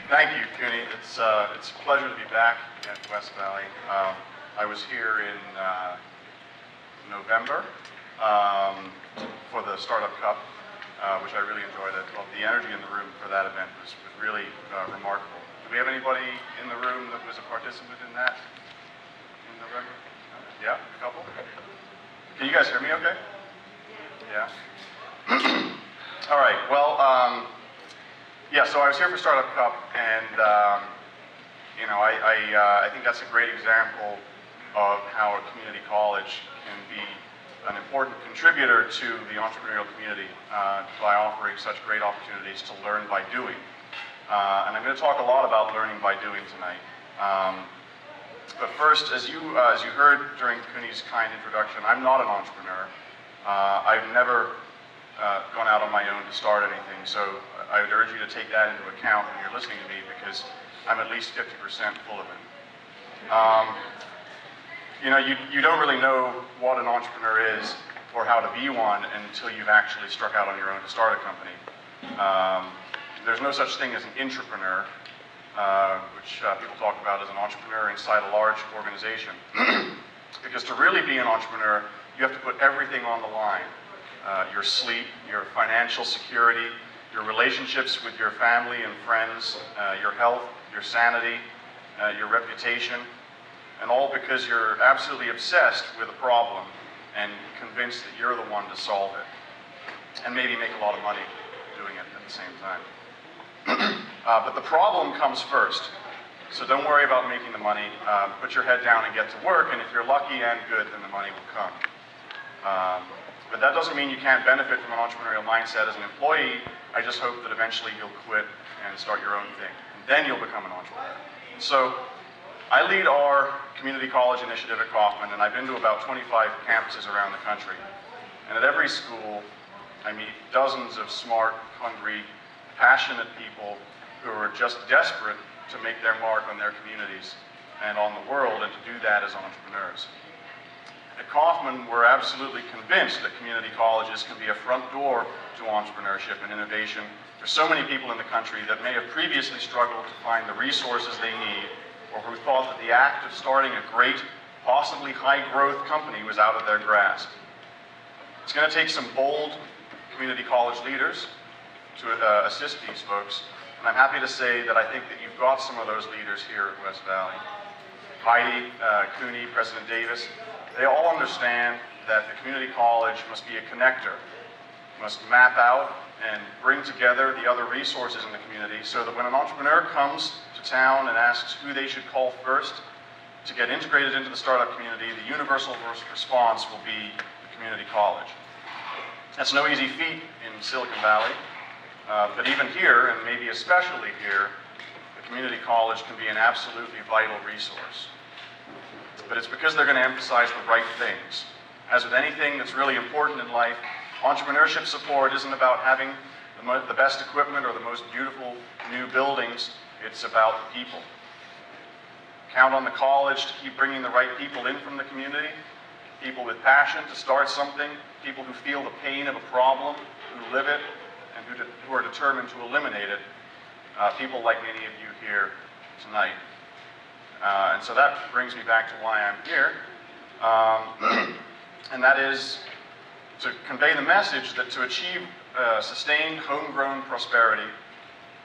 Thank you, Cooney. It's a pleasure to be back at West Valley. I was here in November for the Startup Cup, which I really enjoyed. Well, the energy in the room for that event was really remarkable. Do we have anybody in the room that was a participant in that in November? Yeah, a couple? Can you guys hear me okay? Yeah. All right, well, yeah, so I was here for Startup Cup, and you know, I think that's a great example of how a community college can be an important contributor to the entrepreneurial community by offering such great opportunities to learn by doing. And I'm going to talk a lot about learning by doing tonight. But first, as you heard during Cooney's kind introduction, I'm not an entrepreneur. I've never gone out on my own to start anything, so I would urge you to take that into account when you're listening to me, because I'm at least 50% full of it. You know, you don't really know what an entrepreneur is or how to be one until you've actually struck out on your own to start a company. There's no such thing as an intrapreneur, which people talk about as an entrepreneur inside a large organization. Because to really be an entrepreneur, you have to put everything on the line. Your sleep, your financial security, your relationships with your family and friends, your health, your sanity, your reputation, and all because you're absolutely obsessed with a problem and convinced that you're the one to solve it, and maybe make a lot of money doing it at the same time. But the problem comes first, so don't worry about making the money. Put your head down and get to work, and if you're lucky and good, then the money will come. But that doesn't mean you can't benefit from an entrepreneurial mindset as an employee. I just hope that eventually you'll quit and start your own thing, and then you'll become an entrepreneur. So I lead our community college initiative at Kaufman, and I've been to about 25 campuses around the country. And at every school, I meet dozens of smart, hungry, passionate people who are just desperate to make their mark on their communities and on the world, and to do that as entrepreneurs. At Kaufman, we're absolutely convinced that community colleges can be a front door to entrepreneurship and innovation for so many people in the country that may have previously struggled to find the resources they need, or who thought that the act of starting a great, possibly high-growth company was out of their grasp. It's going to take some bold community college leaders to assist these folks, and I'm happy to say that I think that you've got some of those leaders here at West Valley. Heidi, Cooney, President Davis, they all understand that the community college must be a connector, must map out and bring together the other resources in the community, so that when an entrepreneur comes to town and asks who they should call first to get integrated into the startup community, the universal response will be the community college. That's no easy feat in Silicon Valley, but even here, and maybe especially here, the community college can be an absolutely vital resource. But it's because they're going to emphasize the right things. As with anything that's really important in life, entrepreneurship support isn't about having the best equipment or the most beautiful new buildings. It's about the people. Count on the college to keep bringing the right people in from the community, people with passion to start something, people who feel the pain of a problem, who live it, and who are determined to eliminate it, people like many of you here tonight. And so that brings me back to why I'm here, and that is to convey the message that to achieve sustained homegrown prosperity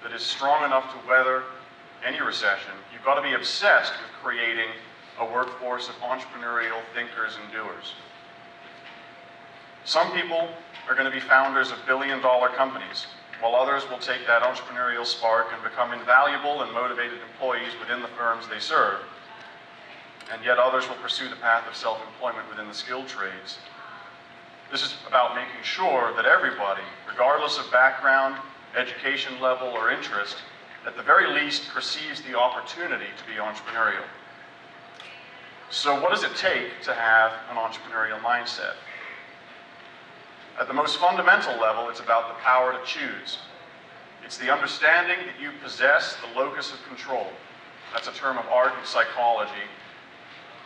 that is strong enough to weather any recession, you've got to be obsessed with creating a workforce of entrepreneurial thinkers and doers. Some people are going to be founders of billion-dollar companies, while others will take that entrepreneurial spark and become invaluable and motivated employees within the firms they serve. And yet others will pursue the path of self-employment within the skilled trades. This is about making sure that everybody, regardless of background, education level, or interest, at the very least perceives the opportunity to be entrepreneurial. So what does it take to have an entrepreneurial mindset? At the most fundamental level, it's about the power to choose. It's the understanding that you possess the locus of control. That's a term of art and psychology.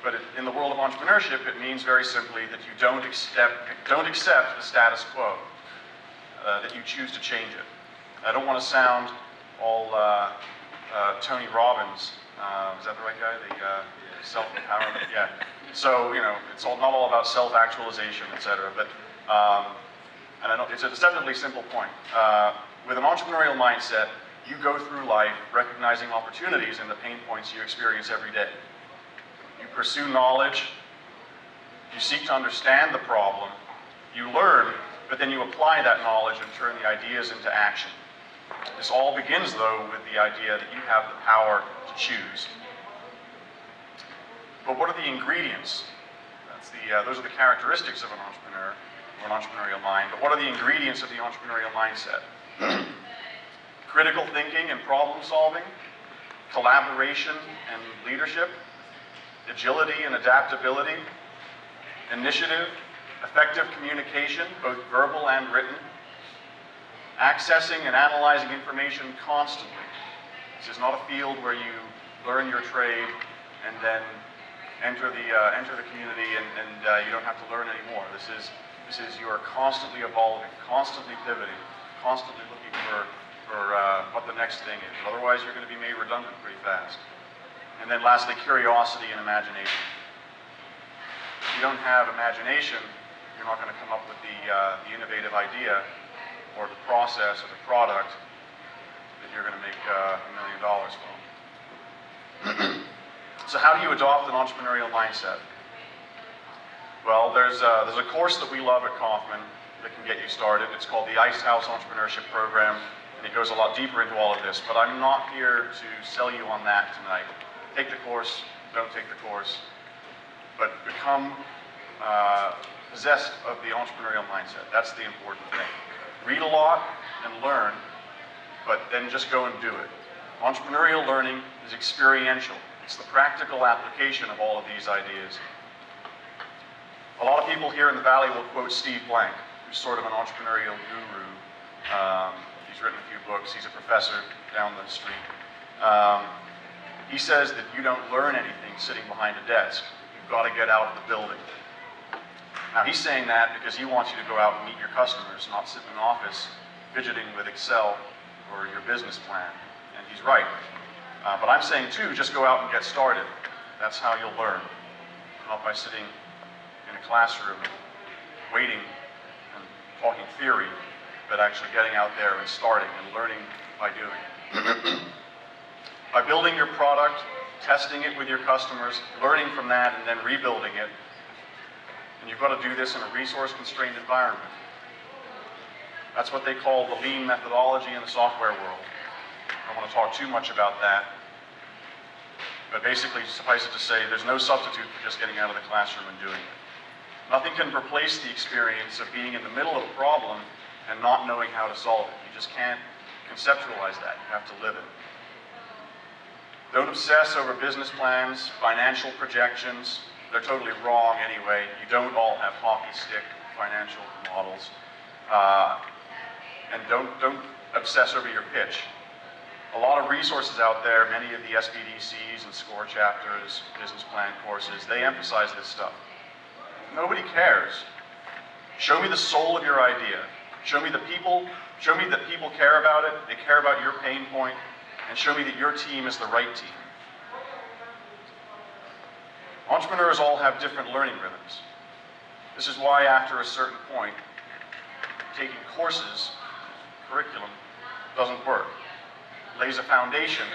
But in the world of entrepreneurship, it means very simply that you don't accept the status quo, that you choose to change it. I don't want to sound all Tony Robbins. Is that the right guy? The self-empowerment. Yeah. So it's not all about self-actualization, etc. But and I know it's a deceptively simple point. With an entrepreneurial mindset, you go through life recognizing opportunities and the pain points you experience every day. You pursue knowledge. You seek to understand the problem. You learn, but then you apply that knowledge and turn the ideas into action. This all begins, though, with the idea that you have the power to choose. But what are the ingredients? Those are the characteristics of an entrepreneur or an entrepreneurial mind. But what are the ingredients of the entrepreneurial mindset? Critical thinking and problem solving, collaboration and leadership, agility and adaptability, initiative, effective communication, both verbal and written, accessing and analyzing information constantly. This is not a field where you learn your trade and then enter the community and you don't have to learn anymore. This is you are constantly evolving, constantly pivoting, constantly looking for what the next thing is. Otherwise, you're going to be made redundant pretty fast. And then lastly, curiosity and imagination. If you don't have imagination, you're not going to come up with the innovative idea or the process or the product that you're going to make $1 million from. So how do you adopt an entrepreneurial mindset? Well, there's a course that we love at Kaufman that can get you started. It's called the Ice House Entrepreneurship Program, and it goes a lot deeper into all of this, but I'm not here to sell you on that tonight. Take the course, don't take the course, but become possessed of the entrepreneurial mindset. That's the important thing. Read a lot and learn, but then just go and do it. Entrepreneurial learning is experiential. It's the practical application of all of these ideas. A lot of people here in the Valley will quote Steve Blank, who's sort of an entrepreneurial guru. He's written a few books. He's a professor down the street. He says that you don't learn anything sitting behind a desk. You've got to get out of the building. Now, he's saying that because he wants you to go out and meet your customers, not sit in an office fidgeting with Excel or your business plan. And he's right. But I'm saying, too, just go out and get started. That's how you'll learn. Not by sitting in a classroom waiting and talking theory, but actually getting out there and starting and learning by doing. By building your product, testing it with your customers, learning from that, and then rebuilding it. And you've got to do this in a resource-constrained environment. That's what they call the lean methodology in the software world. I don't want to talk too much about that. But basically, suffice it to say, there's no substitute for just getting out of the classroom and doing it. Nothing can replace the experience of being in the middle of a problem and not knowing how to solve it. You just can't conceptualize that. You have to live it. Don't obsess over business plans, financial projections. They're totally wrong anyway. You don't all have hockey stick financial models. And don't obsess over your pitch. A lot of resources out there, many of the SBDCs and SCORE chapters, business plan courses, they emphasize this stuff. Nobody cares. Show me the soul of your idea. Show me that people care about it, they care about your pain point, and show me that your team is the right team. Entrepreneurs all have different learning rhythms. This is why after a certain point, taking courses, curriculum, doesn't work. It lays a foundation,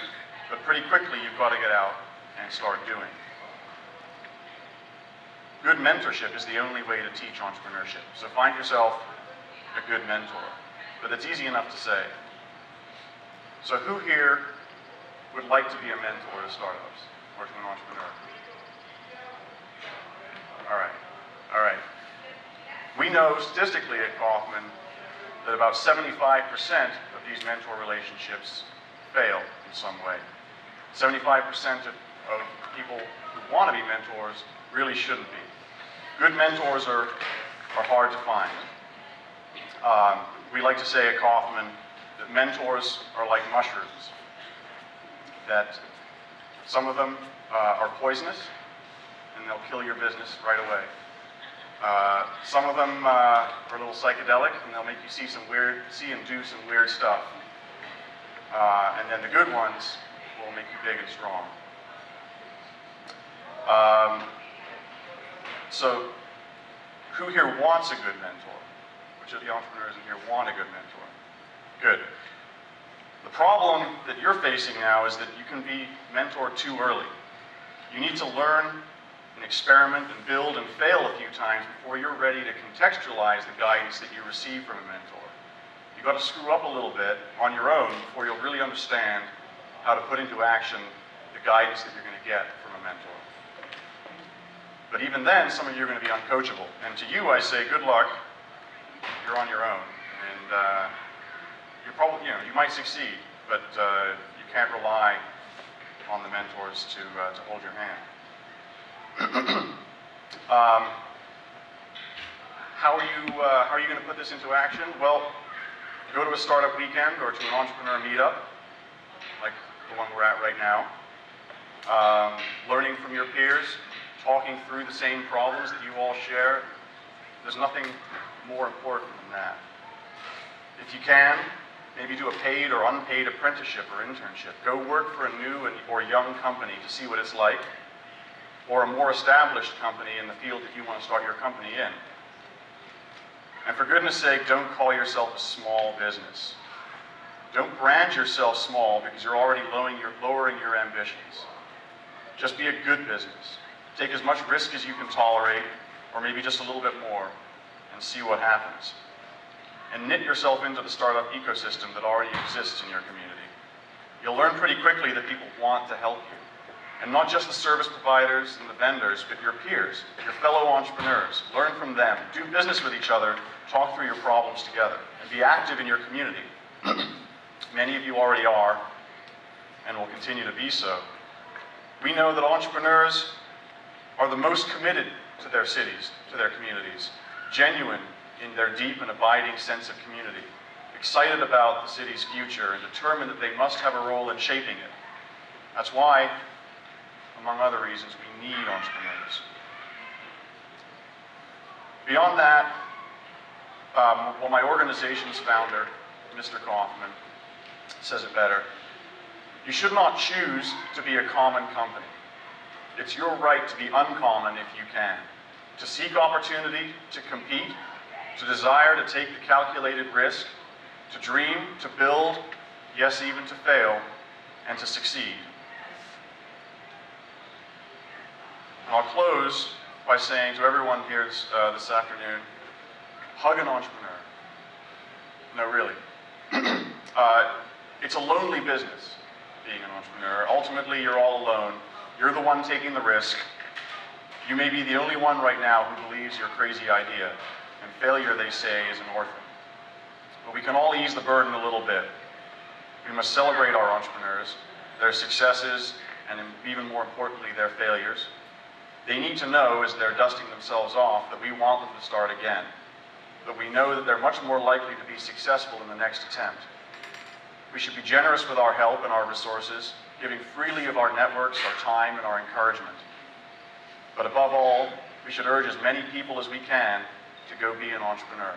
but pretty quickly you've got to get out and start doing. Good mentorship is the only way to teach entrepreneurship. So find yourself a good mentor. But it's easy enough to say. So who here would like to be a mentor to startups or to an entrepreneur? All right. We know statistically at Kaufman that about 75% of these mentor relationships fail in some way. 75% of people who want to be mentors really shouldn't be. Good mentors are hard to find. We like to say at Kaufman that mentors are like mushrooms, that some of them are poisonous and they'll kill your business right away. Some of them are a little psychedelic and they'll make you see and do some weird stuff. And then the good ones will make you big and strong. So, who here wants a good mentor? Which of the entrepreneurs in here want a good mentor? Good. The problem that you're facing now is that you can be mentored too early. You need to learn and experiment and build and fail a few times before you're ready to contextualize the guidance that you receive from a mentor. You've got to screw up a little bit on your own before you'll really understand how to put into action the guidance that you're going to get from a mentor. But even then, some of you are going to be uncoachable. And to you, I say, good luck. You're on your own. And you're probably, you might succeed, but you can't rely on the mentors to hold your hand. How are you going to put this into action? Well, go to a startup weekend or to an entrepreneur meetup, like the one we're at right now. Learning from your peers, talking through the same problems that you all share. There's nothing more important than that. If you can, maybe do a paid or unpaid apprenticeship or internship. Go work for a new or young company to see what it's like, or a more established company in the field that you want to start your company in. And for goodness sake, don't call yourself a small business. Don't brand yourself small because you're already lowering your ambitions. Just be a good business. Take as much risk as you can tolerate, or maybe just a little bit more, and see what happens. And knit yourself into the startup ecosystem that already exists in your community. You'll learn pretty quickly that people want to help you. And not just the service providers and the vendors, but your peers, your fellow entrepreneurs. Learn from them. Do business with each other. Talk through your problems together. And be active in your community. Many of you already are, and will continue to be so. We know that entrepreneurs are the most committed to their cities, to their communities, genuine in their deep and abiding sense of community, excited about the city's future, and determined that they must have a role in shaping it. That's why, among other reasons, we need entrepreneurs. Beyond that, well, my organization's founder, Mr. Kaufman, says it better. You should not choose to be a common company. It's your right to be uncommon if you can, to seek opportunity, to compete, to desire to take the calculated risk, to dream, to build, yes, even to fail, and to succeed. And I'll close by saying to everyone here this afternoon, hug an entrepreneur. No, really. It's a lonely business, being an entrepreneur. Ultimately, you're all alone. You're the one taking the risk. You may be the only one right now who believes your crazy idea. And failure, they say, is an orphan. But we can all ease the burden a little bit. We must celebrate our entrepreneurs, their successes, and even more importantly, their failures. They need to know, as they're dusting themselves off, that we want them to start again. But we know that they're much more likely to be successful in the next attempt. We should be generous with our help and our resources, giving freely of our networks, our time, and our encouragement. But above all, we should urge as many people as we can to go be an entrepreneur.